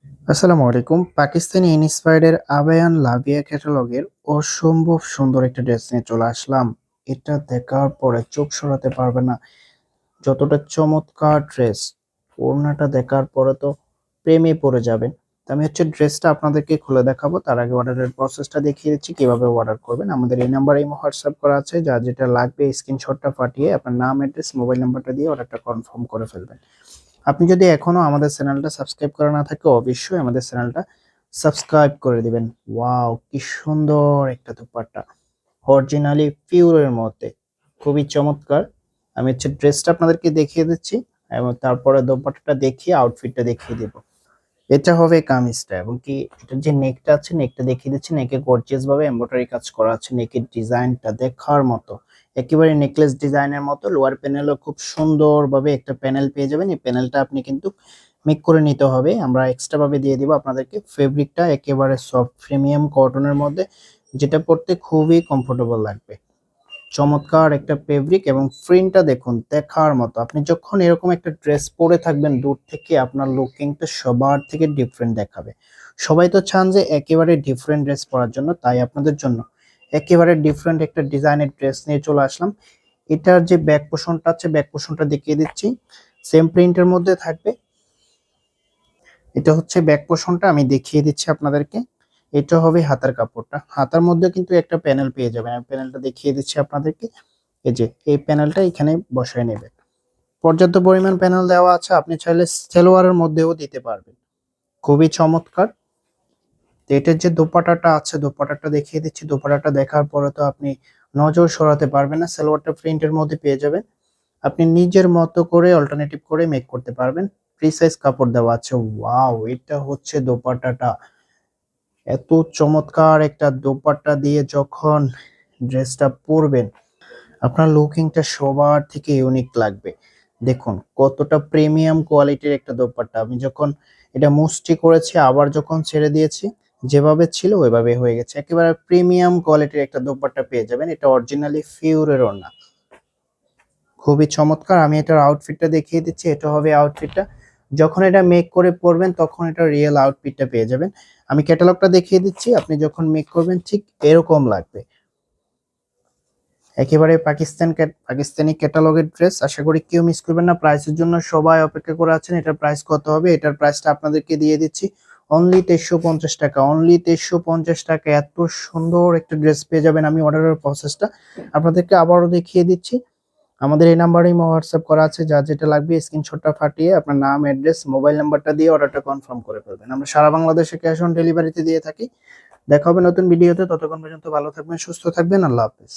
আসসালামু আলাইকুম। পাকিস্তানি ইন্সপায়ার্ড এর আবায়ান লাভিয়া ক্যাটালগের অসম্ভব সুন্দর একটা ড্রেস নিয়ে চলে আসলাম। এটা দেখার পরে চোখ সরাতে পারবে না। যতটা চমৎকার ড্রেস, ওড়নাটা দেখার পরে তো প্রেমে পড়ে যাবেন। তো আমি হচ্ছে ড্রেসটা আপনাদেরকে খুলে দেখাবো। তার আগে অর্ডারের প্রসেসটা দেখিয়ে দিচ্ছি কিভাবে অর্ডার করবেন। আমাদের এই নাম্বারে হোয়াটসঅ্যাপ করা আছে। যার যেটা লাগবে স্ক্রিনশটটা পাঠিয়ে আপনার নাম, অ্যাড্রেস, মোবাইল নাম্বারটা দিয়ে অর্ডারটা কনফার্ম করে ফেলবেন। আপনি যদি এখনো আমাদের চ্যানেলটা সাবস্ক্রাইব করা না থাকে অবশ্যই আমাদের চ্যানেলটা সাবস্ক্রাইব করে দিবেন। ওয়াও, কি সুন্দর একটা দোপাট্টা, অরিজিনালি পিওরের মধ্যে, খুবই চমৎকার। আমি হচ্ছে ড্রেসটা আপনাদেরকে দেখিয়ে দিচ্ছি এবং তারপরে দোপাট্টাটা দেখিয়ে আউটফিটটা দেখিয়ে দেব। এটা হবে কামিজটা এবং কি এটার যে নেকটা আছে, নেকটা দেখিয়ে দিচ্ছি। নেকে গর্জিয়াস ভাবে এমব্রয়ডারি কাজ করা আছে। নেকের ডিজাইনটা দেখার মতো, একেবারে নেকলেস ডিজাইনের মতো। লোয়ার প্যানেলও খুব সুন্দরভাবে একটা প্যানেল পেয়ে যাবেন। এই প্যানেলটা আপনি কিন্তু মেক করে নিতে হবে, আমরা এক্সট্রা ভাবে দিয়ে দিব আপনাদেরকে। ফেব্রিকটা একেবারে সফট প্রিমিয়াম কটনের মধ্যে, যেটা পরতে খুবই কমফোর্টেবল লাগবে। চমৎকার একটা ফেব্রিক এবং প্রিন্টটা দেখুন, দেখার মতো। আপনি যখন এরকম একটা ড্রেস পরে থাকবেন দূর থেকে, আপনার লুকিংটা সবার থেকে ডিফারেন্ট দেখাবে। সবাই তো চান যে একেবারে ডিফারেন্ট ড্রেস পরার জন্য, তাই আপনাদের জন্য একেবারে ডিফারেন্ট একটা ডিজাইনের ড্রেস নিয়ে চলে আসলাম। এটার যে ব্যাক পোর্শনটা আছে, ব্যাক পোর্শনটা দেখিয়ে দিচ্ছি। সেম প্রিন্টের মধ্যে থাকবে। এটা হচ্ছে ব্যাক পোর্শনটা, আমি দেখিয়ে দিচ্ছি আপনাদেরকে। এটা হবে হাতার কাপড়টা। হাতার মধ্যে কিন্তু একটা প্যানেল পেয়ে যাবেন, আমি প্যানেলটা দেখিয়ে দিচ্ছি আপনাদেরকে। এই যে এই প্যানেলটা এখানে বসায় নেবেন। পর্যাপ্ত পরিমাণ প্যানেল দেওয়া আছে, আপনি চাইলে সালোয়ারের মধ্যেও দিতে পারবেন। খুবই চমৎকার। তো এটার যে দোপাট্টাটা আছে, দোপাট্টাটা দেখিয়ে দিচ্ছি। দোপাট্টাটা দেখার পরে তো আপনি নজর সরাতে পারবেন না। সালোয়ারটা প্রিন্টের মধ্যে পেয়ে যাবেন। আপনি নিজের মতো করে অল্টারনেটিভ করে মেক করতে পারবেন। ফ্রি সাইজ কাপড় দেওয়া আছে। ওয়াও, এটা হচ্ছে দোপাট্টাটা। এত চমৎকার একটা দোপাট্টা দিয়ে যখন ড্রেসটা পরবেন, আপনার লুকিংটা সবার থেকে ইউনিক লাগবে। দেখুন কতটা প্রিমিয়াম কোয়ালিটির একটা দোপাট্টা। আমি যখন এটা মুস্টি করেছি, আবার যখন ছেড়ে দিয়েছি, যেভাবে ছিল ওইভাবে হয়ে গেছে। একেবারে প্রিমিয়াম কোয়ালিটির একটা দোপাট্টা পেয়ে যাবেন। এটা অরিজিনালি ফিউরের ওড়না, খুবই চমৎকার। আমি এটার আউটফিটটা দেখিয়ে দিচ্ছি। এটা হবে আউটফিটটা। যখন এটা মেক করে পরবেন তখন এটা রিয়েল আউটফিটটা পেয়ে যাবেন। আমি ক্যাটালগটা দেখিয়ে দিচ্ছি, আপনি যখন মেক করবেন ঠিক এরকম লাগবে। একেবারে পাকিস্তানি ক্যাটালগের ড্রেস। আশা করি কেউ মিস করবেন না। প্রাইসের জন্য সবাই অপেক্ষা করে আছেন। এটার প্রাইস কত হবে? এটার প্রাইসটা আপনাদেরকে দিয়ে দিচ্ছি অনলি 2350 টাকা। অনলি 2350 টাকা এত সুন্দর একটা ড্রেস পেয়ে যাবেন। আমি অর্ডারের প্রসেসটা আপনাদেরকে আবারও দেখিয়ে দিচ্ছি। আমাদের এই নাম্বারেই হোয়াটসঅ্যাপ করা আছে। যার যেটা লাগবে স্ক্রিনশটটা ফাটিয়ে আপনার নাম, অ্যাড্রেস, মোবাইল নাম্বারটা দিয়ে অর্ডারটা কনফার্ম করে ফেলবেন। আমরা সারা বাংলাদেশে ক্যাশ অন ডেলিভারিতে দিয়ে থাকি। দেখা হবে নতুন ভিডিওতে। ততক্ষণ পর্যন্ত ভালো থাকবেন, সুস্থ থাকবেন। আল্লাহ হাফেজ।